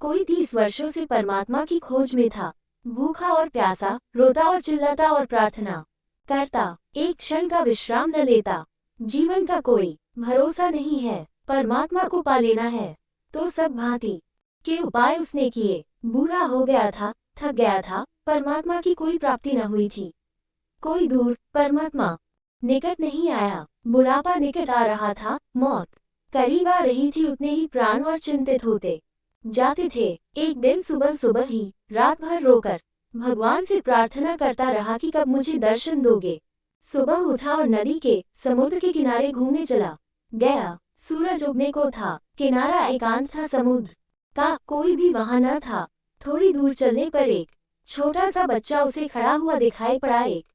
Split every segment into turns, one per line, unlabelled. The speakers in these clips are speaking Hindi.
कोई 30 वर्षों से परमात्मा की खोज में था, भूखा और प्यासा, रोता और चिल्लाता और प्रार्थना करता, एक क्षण का विश्राम न लेता। जीवन का कोई भरोसा नहीं है, परमात्मा को पा लेना है तो सब भांति के उपाय उसने किए। बूढ़ा हो गया था, थक गया था, परमात्मा की कोई प्राप्ति न हुई थी। कोई दूर, परमात्मा निकट नहीं आया। बुढ़ापा निकट आ रहा था, मौत करीब आ रही थी, उतने ही प्राण और चिंतित होते जाते थे। एक दिन सुबह सुबह ही रात भर रोकर भगवान से प्रार्थना करता रहा कि कब मुझे दर्शन दोगे। सुबह उठा और नदी के समुद्र के किनारे घूमने चला गया। सूरज उगने को था, किनारा एकांत था, समुद्र का कोई भी वहां न था। थोड़ी दूर चलने पर एक छोटा सा बच्चा उसे खड़ा हुआ दिखाई पड़ा, एक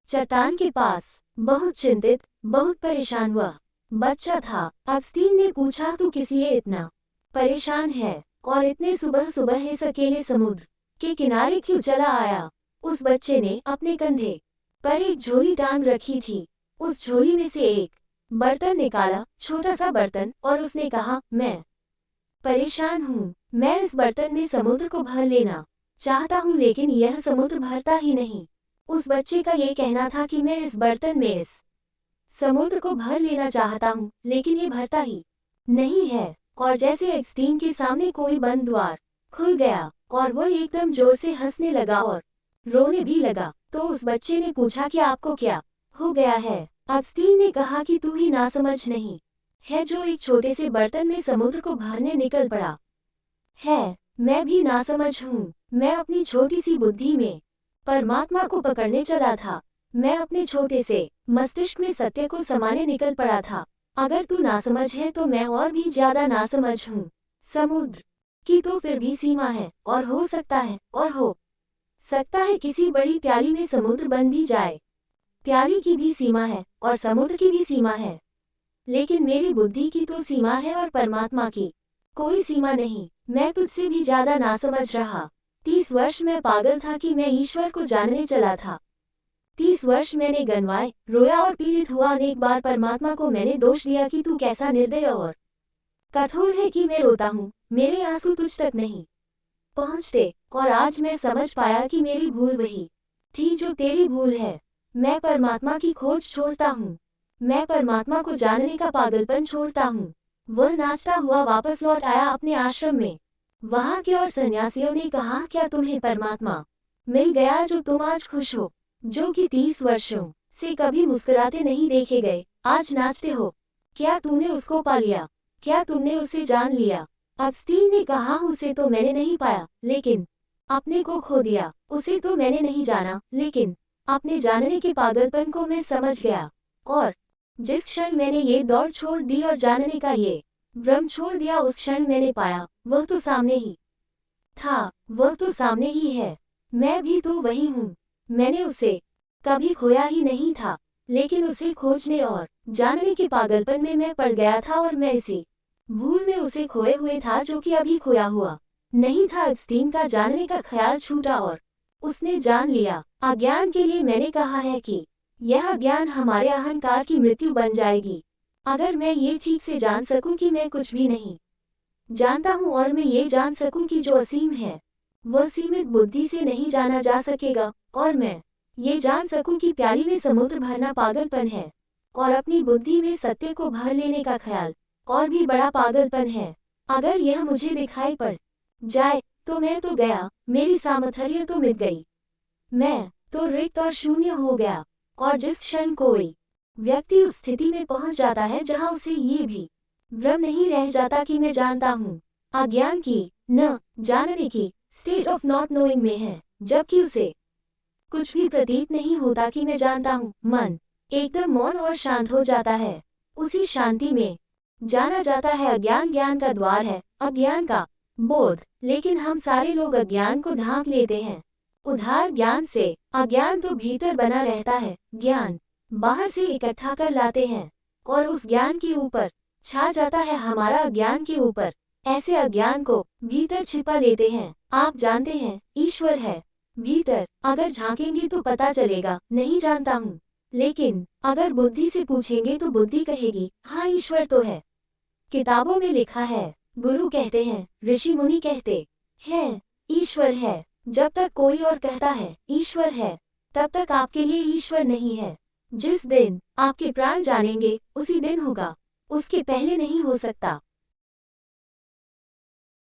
चट्टान के पास। बहुत चिंतित, बहुत परेशान हुआ बच्चा था। अगस्तीन ने पूछा, तू किस लिए इतना परेशान है और इतने सुबह सुबह इस अकेले समुद्र के किनारे क्यों चला आया? उस बच्चे ने अपने कंधे पर एक झोली टांग रखी थी। उस झोली में से एक बर्तन निकाला, छोटा सा बर्तन, और उसने कहा, मैं परेशान हूँ। मैं इस बर्तन में समुद्र को भर लेना चाहता हूँ, लेकिन यह समुद्र भरता ही नहीं। उस बच्चे का ये कहना था कि मैं इस बर्तन में इस समुद्र को भर लेना चाहता हूँ, लेकिन ये भरता ही नहीं है। और जैसे अगस्तीन के सामने कोई बंद द्वार खुल गया और वह एकदम जोर से हंसने लगा और रोने भी लगा। तो उस बच्चे ने पूछा कि आपको क्या हो गया है? अगस्तीन ने कहा कि तू ही नासमझ नहीं है जो एक छोटे से बर्तन में समुद्र को भरने निकल पड़ा है। मैं भी नासमझ हूँ। मैं अपनी छोटी सी बुद्धि में परमात्मा को पकड़ने चला था। मैं अपने छोटे से मस्तिष्क में सत्य को समाने निकल पड़ा था। अगर तू नासमझ है तो मैं और भी ज्यादा नासमझ हूँ। समुद्र की तो फिर भी सीमा है, और हो सकता है किसी बड़ी प्याली में समुद्र बन भी जाए। प्याली की भी सीमा है और समुद्र की भी सीमा है, लेकिन मेरी बुद्धि की तो सीमा है और परमात्मा की कोई सीमा नहीं। मैं तुझसे भी ज्यादा नासमझ रहा। 30 वर्ष मैं पागल था कि मैं ईश्वर को जानने चला था। 30 वर्ष मैंने गनवाए, रोया और पीड़ित हुआ। अनेक बार परमात्मा को मैंने दोष दिया कि तू कैसा निर्दय और कठोर है कि मैं रोता हूँ, मेरे आंसू तुझ तक नहीं पहुँचते। और आज मैं समझ पाया कि मेरी भूल वही थी जो तेरी भूल है। मैं परमात्मा की खोज छोड़ता हूँ। मैं परमात्मा को जानने का पागलपन छोड़ता हूँ। वह नाचता हुआ वापस लौट आया अपने आश्रम में। वहाँ के और सन्यासियों ने कहा, क्या तुम्हें परमात्मा मिल गया जो तुम आज खुश हो, जो कि 30 वर्षों से कभी मुस्कुराते नहीं देखे गए, आज नाचते हो? क्या तूने उसको पा लिया? क्या तुमने उसे जान लिया? अगस्तीन ने कहा, उसे तो मैंने नहीं पाया, लेकिन अपने को खो दिया। उसे तो मैंने नहीं जाना, लेकिन अपने जानने के पागलपन को मैं समझ गया। और जिस क्षण मैंने ये दौड़ छोड़ दी और जानने का ये भ्रम छोड़ दिया, उस क्षण मैंने पाया, वह तो सामने ही था, वह तो सामने ही है। मैं भी तो वही हूँ। मैंने उसे कभी खोया ही नहीं था, लेकिन उसे खोजने और जानने के पागलपन में मैं पड़ गया था, और मैं इसी भूल में उसे खोए हुए था जो कि अभी खोया हुआ नहीं था। अगस्तीन का जानने का ख्याल छूटा और उसने जान लिया। अज्ञान के लिए मैंने कहा है कि यह अज्ञान हमारे अहंकार की मृत्यु बन जाएगी। अगर मैं ये ठीक से जान सकूं कि मैं कुछ भी नहीं जानता हूँ, और मैं ये जान सकूं कि जो असीम है वह सीमित बुद्धि से नहीं जाना जा सकेगा, और मैं ये जान सकूं कि प्याली में समुद्र भरना पागलपन है, और अपनी बुद्धि में सत्य को भर लेने का ख्याल और भी बड़ा पागलपन है। अगर यह मुझे दिखाई पड़ जाए तो मैं तो गया, मेरी सामर्थ्य तो मिट गई, मैं तो रिक्त और शून्य हो गया। और जिस क्षण कोई व्यक्ति उस स्थिति में पहुंच जाता है जहां उसे ये भी भ्रम नहीं रह जाता कि मैं जानता हूँ, अज्ञान की, न जानने की स्टेट ऑफ नॉट नोइंग में है, जबकि उसे कुछ भी प्रतीत नहीं होता कि मैं जानता हूँ, मन एकदम मौन और शांत हो जाता है। उसी शांति में जाना जाता है अज्ञान ज्ञान का द्वार है, अज्ञान का बोध। लेकिन हम सारे लोग अज्ञान को ढांक लेते हैं उधार ज्ञान से। अज्ञान तो भीतर बना रहता है, ज्ञान बाहर से इकट्ठा कर लाते हैं, और उस ज्ञान के ऊपर छा जाता है हमारा अज्ञान के ऊपर। ऐसे अज्ञान को भीतर छिपा लेते हैं। आप जानते हैं ईश्वर है भीतर, अगर झांकेंगे तो पता चलेगा नहीं जानता हूँ, लेकिन अगर बुद्धि से पूछेंगे तो बुद्धि कहेगी हाँ ईश्वर तो है। किताबों में लिखा है, गुरु कहते हैं, ऋषि मुनि कहते है, ईश्वर है। जब तक कोई और कहता है ईश्वर है, तब तक आपके लिए ईश्वर नहीं है। जिस दिन आपके प्राण जानेंगे उसी दिन होगा, उसके पहले नहीं हो सकता।